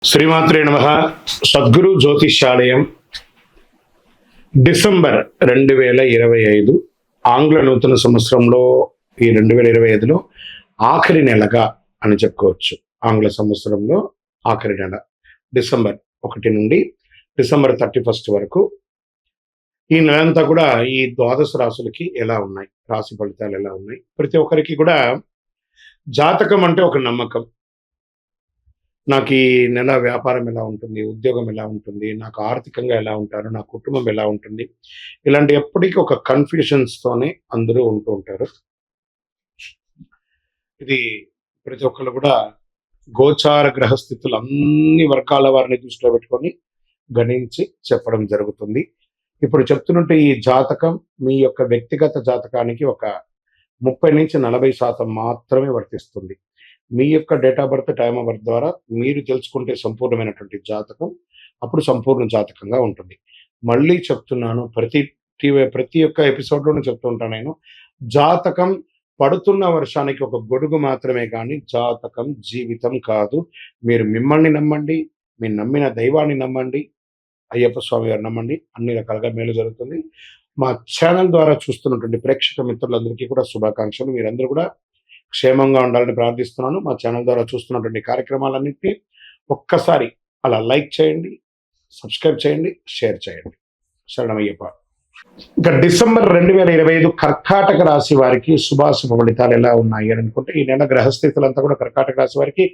శ్రీమాత్రే నమః. సద్గురు జ్యోతిష్యాలయం డిసెంబర్ 2025 ఆంగ్ల నూతన సంవత్సరంలో ఈ 2025లో ఆఖరి నెలగా అని చెప్పుకోవచ్చు. ఆంగ్ల సంవత్సరంలో ఆఖరి నెల డిసెంబర్ 1 నుండి డిసెంబర్ 31 వరకు ఈ నెలంతా కూడా ఈ ద్వాదశ రాశులకి ఎలా ఉన్నాయి, రాశి ఫలితాలు ఎలా ఉన్నాయి, ప్రతి ఒక్కరికి కూడా జాతకం అంటే ఒక నమ్మకం. నాకు ఈ నెల వ్యాపారం ఎలా ఉంటుంది, ఉద్యోగం ఎలా ఉంటుంది, నాకు ఆర్థికంగా ఎలా ఉంటారు, నా కుటుంబం ఎలా ఉంటుంది, ఇలాంటి ఎప్పటికీ ఒక కన్ఫ్యూషన్స్తోనే అందరూ ఉంటూ ఉంటారు. ఇది ప్రతి ఒక్కరు కూడా గోచార గ్రహస్థితులు అన్ని వర్గాల వారిని దృష్టిలో పెట్టుకొని గణించి చెప్పడం జరుగుతుంది. ఇప్పుడు చెప్తున్నట్టు ఈ జాతకం మీ యొక్క వ్యక్తిగత జాతకానికి ఒక 30 నుంచి 40% మాత్రమే వర్తిస్తుంది. మీ యొక్క date of birth, time of birth ద్వారా మీరు తెలుసుకుంటే సంపూర్ణమైనటువంటి జాతకం అప్పుడు సంపూర్ణ జాతకంగా ఉంటుంది. మళ్ళీ చెప్తున్నాను, ప్రతి ఒక్క ఎపిసోడ్లోనూ చెప్తూ ఉంటాను నేను, జాతకం పడుతున్న వర్షానికి ఒక గొడుగు మాత్రమే కానీ జాతకం జీవితం కాదు. మీరు మిమ్మల్ని నమ్మండి, మీరు నమ్మిన దైవాన్ని నమ్మండి, అయ్యప్ప స్వామి గారు నమ్మండి, అన్ని రకాలుగా మేలు జరుగుతుంది. మా ఛానల్ ద్వారా చూస్తున్నటువంటి ప్రేక్షక మిత్రులందరికీ కూడా శుభాకాంక్షలు. మీరందరూ కూడా క్షేమంగా ఉండాలని ప్రార్థిస్తున్నాను. మా ఛానల్ ద్వారా చూస్తున్నటువంటి కార్యక్రమాలన్నింటినీ ఒక్కసారి అలా లైక్ చేయండి, సబ్స్క్రైబ్ చేయండి, షేర్ చేయండి. శరణమయ్యప్ప. ఇక డిసెంబర్ 2025 కర్కాటక రాశి వారికి శుభాశుభ ఫలితాలు ఎలా ఉన్నాయి అని అనుకుంటే, ఈ నెల గ్రహస్థితులంతా కూడా కర్కాటక రాశి వారికి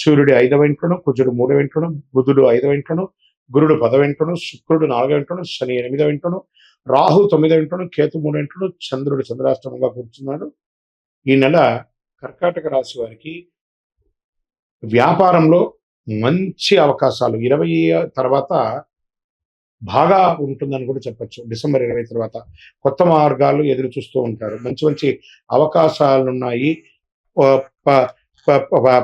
సూర్యుడు 5వ ఇంట్లోను, కుజుడు 3వ ఇంట్లోను, బుధుడు 5వ ఇంట్లోను, గురుడు 10వ ఇంట్లోను, శుక్రుడు 4వ ఇంట్లోను, శని 8వ ఇంట్లోను, రాహు 9వ ఇంట్లోను, కేతు 3వ ఇంట్లోను, చంద్రుడు చంద్రాష్టమంగా కూర్చున్నాడు. ఈ నెల కర్కాటక రాశి వారికి వ్యాపారంలో మంచి అవకాశాలు 20 తర్వాత బాగా ఉంటుందని కూడా చెప్పచ్చు. డిసెంబర్ 20 తర్వాత కొత్త మార్గాలు ఎదురు చూస్తూ ఉంటారు. మంచి మంచి అవకాశాలు ఉన్నాయి.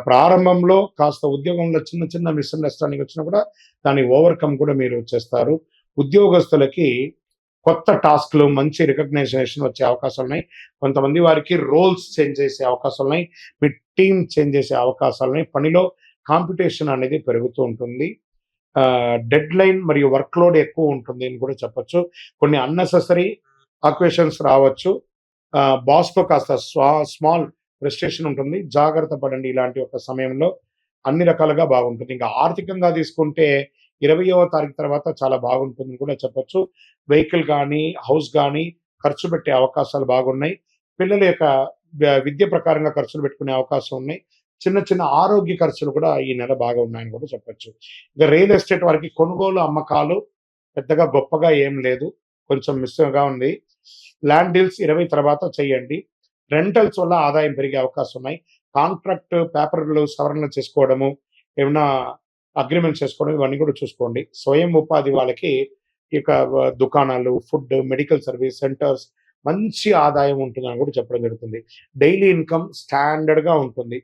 ప్రారంభంలో కాస్త ఉద్యోగంలో చిన్న చిన్న మిస్అండర్స్టాండింగ్ వచ్చినా కూడా దాన్ని ఓవర్కమ్ కూడా మీరు చేస్తారు. ఉద్యోగస్తులకి కొత్త టాస్క్లు, మంచి రికగ్నైజేషన్ వచ్చే అవకాశాలు ఉన్నాయి. కొంతమంది వారికి రోల్స్ చేంజ్ చేసే అవకాశాలు ఉన్నాయి. మీ టీం చేంజ్ చేసే అవకాశాలు ఉన్నాయి. పనిలో కాంపిటీషన్ అనేది పెరుగుతూ ఉంటుంది. డెడ్ లైన్ మరియు వర్క్ లోడ్ ఎక్కువ ఉంటుంది అని కూడా చెప్పచ్చు. కొన్ని అన్నెసెసరీ ఆక్యుపేషన్స్ రావచ్చు. బాస్తో కాస్త స్మాల్ ఫ్రస్ట్రేషన్ ఉంటుంది. జాగ్రత్త పడండి ఇలాంటి ఒక సమయంలో. అన్ని రకాలుగా బాగుంటుంది. ఇంకా ఆర్థికంగా తీసుకుంటే 20వ తారీఖు తర్వాత చాలా బాగుంటుందని కూడా చెప్పచ్చు. వెహికల్ కానీ, హౌస్ కానీ ఖర్చు పెట్టే అవకాశాలు బాగున్నాయి. పిల్లల యొక్క విద్య ప్రకారంగా ఖర్చులు పెట్టుకునే అవకాశం ఉన్నాయి. చిన్న చిన్న ఆరోగ్య ఖర్చులు కూడా ఈ నెల బాగా ఉన్నాయని కూడా చెప్పచ్చు. ఇక రియల్ ఎస్టేట్ వారికి కొనుగోలు, అమ్మకాలు పెద్దగా గొప్పగా ఏం లేదు, కొంచెం మిస్గా ఉంది. ల్యాండ్ డీల్స్ 20 తర్వాత చేయండి. రెంటల్స్ వల్ల ఆదాయం పెరిగే అవకాశం ఉన్నాయి. కాంట్రాక్ట్ పేపర్లు సవరణలు చేసుకోవడము, ఏమైనా అగ్రిమెంట్ చేసుకోవడం, ఇవన్నీ కూడా చూసుకోండి. స్వయం ఉపాధి వాళ్ళకి ఇక దుకాణాలు, ఫుడ్, మెడికల్ సర్వీస్ సెంటర్స్ మంచి ఆదాయం ఉంటుందని కూడా చెప్పడం జరుగుతుంది. డైలీ ఇన్కమ్ స్టాండర్డ్గా ఉంటుంది.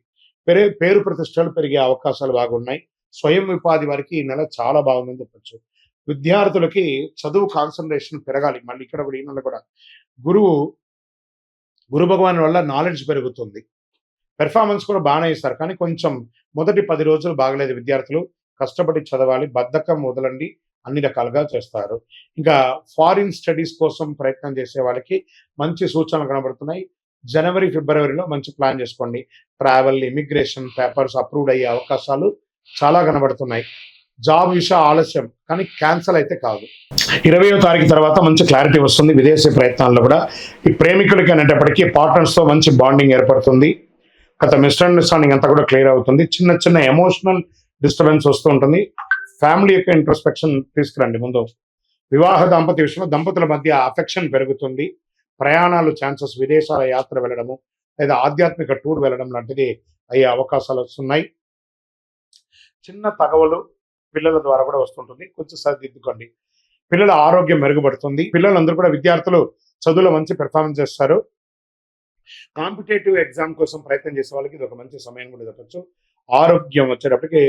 పేరు ప్రతిష్టలు పెరిగే అవకాశాలు బాగున్నాయి. స్వయం ఉపాధి వారికి ఈ నెల చాలా బాగుందని చెప్పచ్చు. విద్యార్థులకి చదువు కాన్సన్ట్రేషన్ పెరగాలి. మళ్ళీ ఇక్కడ కూడా ఈ నెల కూడా గురు భగవాన్ వల్ల నాలెడ్జ్ పెరుగుతుంది. పెర్ఫార్మెన్స్ కూడా బాగానే ఇస్తారు, కానీ కొంచెం మొదటి 10 రోజులు బాగలేదు. విద్యార్థులు కష్టపడి చదవాలి, బద్ధకం వదలండి, అన్ని రకాలుగా చేస్తారు. ఇంకా ఫారిన్ స్టడీస్ కోసం ప్రయత్నం చేసే వాళ్ళకి మంచి సూచనలు కనబడుతున్నాయి. జనవరి, ఫిబ్రవరిలో మంచి ప్లాన్ చేసుకోండి. ట్రావెల్, ఇమిగ్రేషన్ పేపర్స్ అప్రూవ్డ్ అయ్యే అవకాశాలు చాలా కనబడుతున్నాయి. జాబ్ విషయం ఆలస్యం, కానీ క్యాన్సల్ అయితే కాదు. 20వ తారీఖు తర్వాత మంచి క్లారిటీ వస్తుంది. విదేశీ ప్రయత్నాల్లో కూడా ఈ ప్రేమికులకి అనేటప్పటికీ పార్ట్నర్స్తో మంచి బాండింగ్ ఏర్పడుతుంది. గత మిస్అండర్స్టాండింగ్ అంతా కూడా క్లియర్ అవుతుంది. చిన్న చిన్న ఎమోషనల్ డిస్టర్బెన్స్ వస్తూ ఉంటుంది. ఫ్యామిలీ యొక్క ఇంట్రోస్పెక్షన్ తీసుకురండి ముందు. వివాహ దాంపత్య విషయంలో దంపతుల మధ్య అఫెక్షన్ పెరుగుతుంది. ప్రయాణాలు ఛాన్సెస్, విదేశాల యాత్ర వెళ్ళడము లేదా ఆధ్యాత్మిక టూర్ వెళ్ళడం లాంటిది అయ్యే అవకాశాలు వస్తున్నాయి. చిన్న తగవలు పిల్లల ద్వారా కూడా వస్తుంటుంది, కొంచెం సరిదిద్దుకోండి. పిల్లల ఆరోగ్యం మెరుగుపడుతుంది. పిల్లలందరూ కూడా, విద్యార్థులు చదువులో మంచి పెర్ఫార్మెన్స్ చేస్తారు. కాంపిటేటివ్ ఎగ్జామ్ కోసం ప్రయత్నం చేసే వాళ్ళకి ఇది ఒక మంచి సమయం కూడా చెప్పచ్చు. ఆరోగ్యం వచ్చేటప్పటికి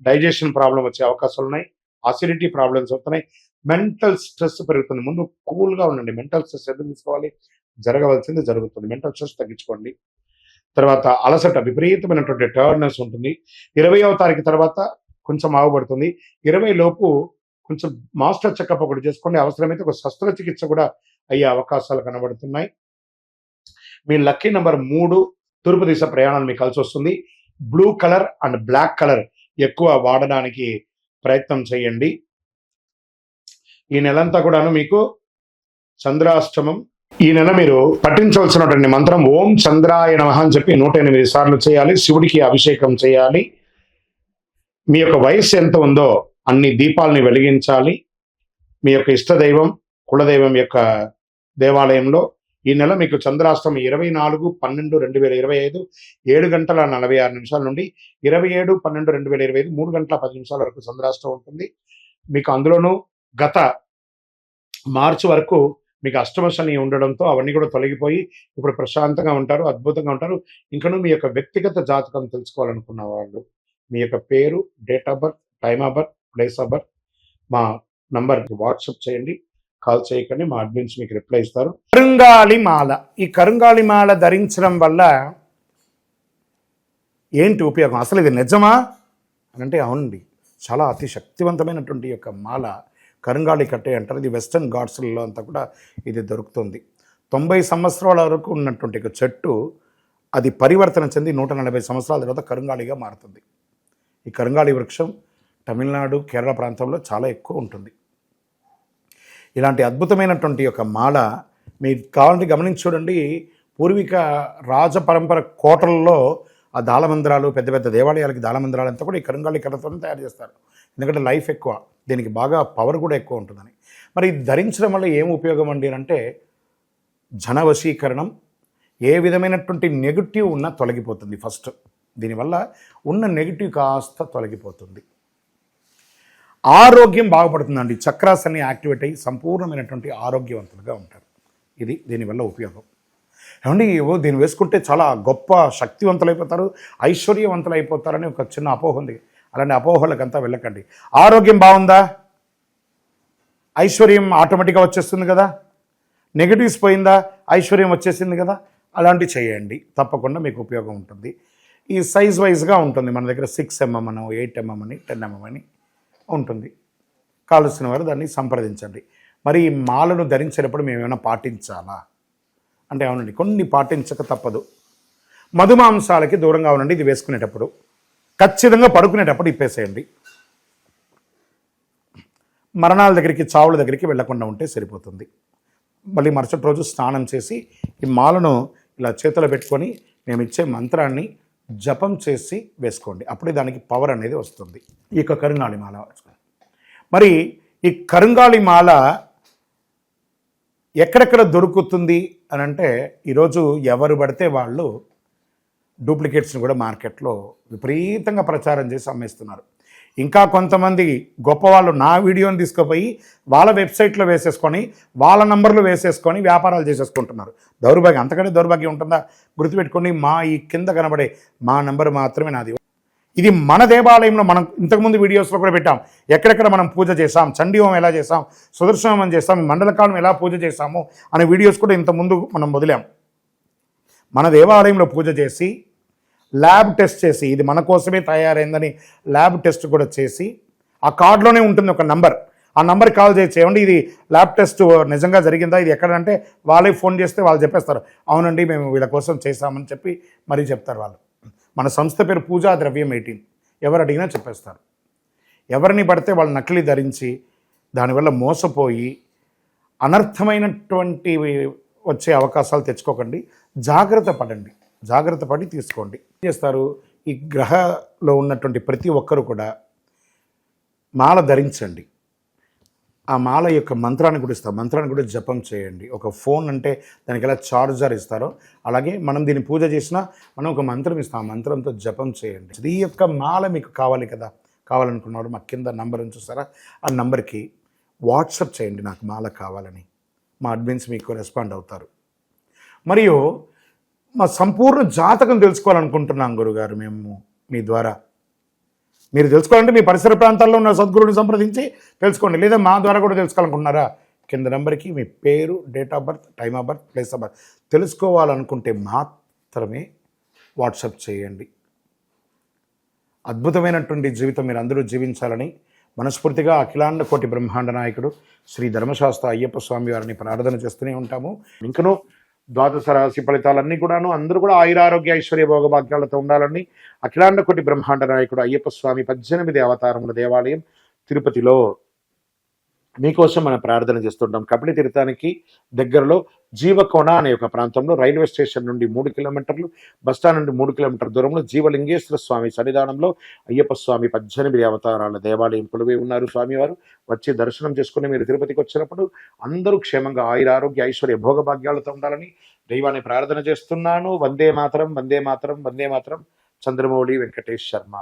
డైజెషన్ ప్రాబ్లం వచ్చే అవకాశాలు ఉన్నాయి. అసిడిటీ ప్రాబ్లమ్స్ వస్తున్నాయి. మెంటల్ స్ట్రెస్ పెరుగుతుంది. ముందు కూల్గా ఉండండి. మెంటల్ స్ట్రెస్ ఎందుకు తీసుకోవాలి? జరగవలసింది జరుగుతుంది. మెంటల్ స్ట్రెస్ తగ్గించుకోండి. తర్వాత అలసట, విపరీతమైనటువంటి టైర్డ్నెస్ ఉంటుంది. 20వ తారీఖు తర్వాత కొంచెం ఆగబడుతుంది. 20 లోపు కొంచెం మాస్టర్ చెకప్ ఒకటి చేసుకోండి. అవసరమైతే ఒక శస్త్రచికిత్స కూడా అయ్యే అవకాశాలు కనబడుతున్నాయి. మీ లక్కీ నంబర్ 3 తూర్పు దిశ ప్రయాణాలు మీకు కలిసొస్తుంది. Blue colour and black colour ఎక్కువ వాడడానికి ప్రయత్నం చేయండి. ఈ నెలంతా కూడాను మీకు చంద్రాష్టమం. ఈ నెల మీరు పఠించవలసినటువంటి మంత్రం ఓం చంద్రాయ నమః అని చెప్పి 108 సార్లు చేయాలి. శివుడికి అభిషేకం చేయాలి. మీ యొక్క వయస్సు ఎంత ఉందో అన్ని దీపాలని వెలిగించాలి. మీ యొక్క ఇష్టదైవం కులదైవం యొక్క దేవాలయంలో ఈ నెల మీకు చంద్రాష్టమి 24/12/2025 7:46 నుండి 27/12/2025 3:10 వరకు చంద్రాష్టమం ఉంటుంది. మీకు అందులోనూ గత మార్చి వరకు మీకు అష్టమ శని ఉండడంతో అవన్నీ కూడా తొలగిపోయి ఇప్పుడు ప్రశాంతంగా ఉంటారు, అద్భుతంగా ఉంటారు. ఇంకనూ మీ యొక్క వ్యక్తిగత జాతకం తెలుసుకోవాలనుకున్న వాళ్ళు మీ యొక్క పేరు, date of birth, time of birth, place of birth మా నంబర్కి వాట్సాప్ చేయండి. కాల్ చేయకండి, మా అడ్మిన్స్ మీకు రిప్లై ఇస్తారు. కరుంగాళి మాల. ఈ కరుంగాళి మాల ధరించడం వల్ల ఏంటి ఉపయోగం? అసలు ఇది నిజమా అని అంటే అవునండి, చాలా అతి శక్తివంతమైనటువంటి యొక్క మాల కరుంగాళి కట్టే అంటారు. ఇది వెస్టర్న్ ఘాట్స్లలో అంతా కూడా ఇది దొరుకుతుంది. 90 సంవత్సరాల వరకు ఉన్నటువంటి ఒక చెట్టు అది పరివర్తన చెంది 140 సంవత్సరాల తర్వాత కరుంగాళిగా మారుతుంది. ఈ కరుంగాళి వృక్షం తమిళనాడు, కేరళ ప్రాంతంలో చాలా ఎక్కువ ఉంటుంది. ఇలాంటి అద్భుతమైనటువంటి యొక్క మాల మీరు కావాలంటే గమనించి చూడండి. పూర్వీక రాజ పరంపర కోటలలో ఆ దాళమందిరాలు, పెద్ద పెద్ద దేవాలయాలకి దాళమందిరాలు అంతా కూడా ఈ కరుంగాళి కర్రతో తయారు చేస్తారు. ఎందుకంటే లైఫ్ ఎక్కువ, దీనికి బాగా పవర్ కూడా ఎక్కువ ఉంటుందని. మరి ఇది ధరించడం వల్ల ఏం ఉపయోగం అండి అంటే జనవశీకరణం, ఏ విధమైనటువంటి నెగిటివ్ ఉన్నా తొలగిపోతుంది. ఫస్ట్ దీనివల్ల ఉన్న నెగిటివ్ కాస్త తొలగిపోతుంది. ఆరోగ్యం బాగుపడుతుందండి. చక్రాస్ అన్ని యాక్టివేట్ అయ్యి సంపూర్ణమైనటువంటి ఆరోగ్యవంతులుగా ఉంటారు. ఇది దీనివల్ల ఉపయోగం. ఏమండి దీన్ని వేసుకుంటే చాలా గొప్ప శక్తివంతులు అయిపోతారు, ఐశ్వర్యవంతులు అయిపోతారని ఒక చిన్న అపోహ ఉంది. అలాంటి అపోహలకంతా వెళ్ళకండి. ఆరోగ్యం బాగుందా, ఐశ్వర్యం ఆటోమేటిక్గా వచ్చేస్తుంది కదా. నెగిటివ్స్ పోయిందా, ఐశ్వర్యం వచ్చేసింది కదా. అలాంటివి చేయండి, తప్పకుండా మీకు ఉపయోగం ఉంటుంది. ఈ సైజ్ వైజ్గా ఉంటుంది. మన దగ్గర 6 mm అని, 8 mm అని, 10 mm అని ఉంటుంది. కావలసిన వారు దాన్ని సంప్రదించండి. మరి ఈ మాలను ధరించేటప్పుడు మేము ఏమైనా పాటించాలా అంటే అవునండి, కొన్ని పాటించక తప్పదు. మధుమాంసాలకి దూరంగా ఉండండి. ఇది వేసుకునేటప్పుడు ఖచ్చితంగా పడుకునేటప్పుడు ఇప్పేసేయండి. మరణాల దగ్గరికి, చావుల దగ్గరికి వెళ్లకుండా ఉంటే సరిపోతుంది. మళ్ళీ మరుసటి రోజు స్నానం చేసి ఈ మాలను ఇలా చేతిలో పెట్టుకొని మేము ఇచ్చే మంత్రాన్ని జపం చేసి వేసుకోండి. అప్పుడే దానికి పవర్ అనేది వస్తుంది. ఈ యొక్క కరుంగాళి మాల. మరి ఈ కరుంగాళి మాల ఎక్కడెక్కడ దొరుకుతుంది అని అంటే ఈరోజు ఎవరు పడితే వాళ్ళు డూప్లికేట్స్ని కూడా మార్కెట్లో విపరీతంగా ప్రచారం చేసి అమ్మేస్తున్నారు. ఇంకా కొంతమంది గొప్పవాళ్ళు నా వీడియోని తీసుకుపోయి వాళ్ళ వెబ్సైట్లో వేసేసుకొని వాళ్ళ నంబర్లు వేసేసుకొని వ్యాపారాలు చేసేసుకుంటున్నారు. దౌర్భాగ్యం, అంతకంటే దౌర్భాగ్యం ఉంటుందా? గుర్తుపెట్టుకొని మా ఈ కింద కనబడే మా నంబర్ మాత్రమే నాది. ఇది మన దేవాలయంలో మనం ఇంతకుముందు వీడియోస్లో కూడా పెట్టాం. ఎక్కడెక్కడ మనం పూజ చేసాం, చండీహోమం ఎలా చేసాం, సుదర్శనం చేస్తాం, మండలకాలం ఎలా పూజ చేసాము అనే వీడియోస్ కూడా ఇంతకుముందు మనం వదిలాం. మన దేవాలయంలో పూజ చేసి ల్యాబ్ టెస్ట్ చేసి ఇది మన కోసమే తయారైందని ల్యాబ్ టెస్ట్ కూడా చేసి ఆ కార్డులోనే ఉంటుంది ఒక నంబర్. ఆ నంబర్కి కాల్ చేయండి. ఇది ల్యాబ్ టెస్ట్ నిజంగా జరిగిందా, ఇది ఎక్కడంటే వాళ్ళే ఫోన్ చేస్తే వాళ్ళు చెప్పేస్తారు, అవునండి మేము వీళ్ళ కోసం చేశామని చెప్పి మరీ చెప్తారు వాళ్ళు. మన సంస్థ పేరు పూజా ద్రవ్యం 18. ఎవరు అడిగినా చెప్పేస్తారు. ఎవరిని పడితే వాళ్ళు నకిలీ ధరించి దానివల్ల మోసపోయి అనర్థమైనటువంటి వచ్చే అవకాశాలు తెచ్చుకోకండి. జాగ్రత్త పడండి, జాగ్రత్త పడి తీసుకోండి. ఏం చేస్తారు, ఈ గ్రహలో ఉన్నటువంటి ప్రతి ఒక్కరు కూడా మాల ధరించండి. ఆ మాల యొక్క మంత్రాన్ని కూడా ఇస్తారు. మంత్రాన్ని కూడా జపం చేయండి. ఒక ఫోన్ అంటే దానికి ఎలా చార్జర్ ఇస్తారో అలాగే మనం దీన్ని పూజ చేసినా మనం ఒక మంత్రం ఇస్తాం. ఆ మంత్రంతో జపం చేయండి. ఈ యొక్క మాల మీకు కావాలి కదా, కావాలనుకున్నవాడు మా కింద నంబర్ చూస్తారా, ఆ నంబర్కి వాట్సాప్ చేయండి నాకు మాల కావాలని. మా అడ్మిన్స్ మీకు రెస్పాండ్ అవుతారు. మరియు మా సంపూర్ణ జాతకం తెలుసుకోవాలనుకుంటున్నాం గురుగారు మేము మీ ద్వారా. మీరు తెలుసుకోవాలంటే మీ పరిసర ప్రాంతాల్లో ఉన్న సద్గురుని సంప్రదించి తెలుసుకోండి. లేదా మా ద్వారా కూడా తెలుసుకోవాలనుకుంటున్నారా, కింద నెంబర్కి మీ పేరు, date of birth, time of birth, place of birth తెలుసుకోవాలనుకుంటే మాత్రమే వాట్సాప్ చేయండి. అద్భుతమైనటువంటి జీవితం మీరు అందరూ జీవించాలని మనస్ఫూర్తిగా అఖిలాండ కోటి బ్రహ్మాండ నాయకుడు శ్రీ ధర్మశాస్త్ర అయ్యప్ప స్వామి వారిని ప్రార్థన చేస్తూనే ఉంటాము. ఇంకనూ ద్వాదశ రాశి ఫలితాలన్నీ కూడాను అందరూ కూడా ఆయురారోగ్య ఐశ్వర్య భోగభాగ్యాలతో ఉండాలని అఖిలాండ కోటి బ్రహ్మాండ నాయకుడు అయ్యప్ప స్వామి 18 అవతారముల దేవాలయం తిరుపతిలో మీకోసం మనం ప్రార్థన చేస్తుంటాం. కపిలి తీర్థానికి దగ్గరలో జీవకోణ అనే ఒక ప్రాంతంలో రైల్వే స్టేషన్ నుండి 3 కిలోమీటర్లు, బస్టాండ్ నుండి 3 కిలోమీటర్ దూరంలో జీవలింగేశ్వర స్వామి సన్నిధానంలో అయ్యప్ప స్వామి 18 అవతారాల దేవాలయం కొలువై ఉన్నారు. స్వామివారు వచ్చి దర్శనం చేసుకుని మీరు తిరుపతికి వచ్చినప్పుడు అందరూ క్షేమంగా ఆయురారోగ్య ఐశ్వర్య భోగభాగ్యాలతో ఉండాలని దైవాన్ని ప్రార్థన చేస్తున్నాను. వందే మాతరం, వందే మాతరం, వందే మాతరం. చంద్రమౌళి వెంకటేష్ శర్మ.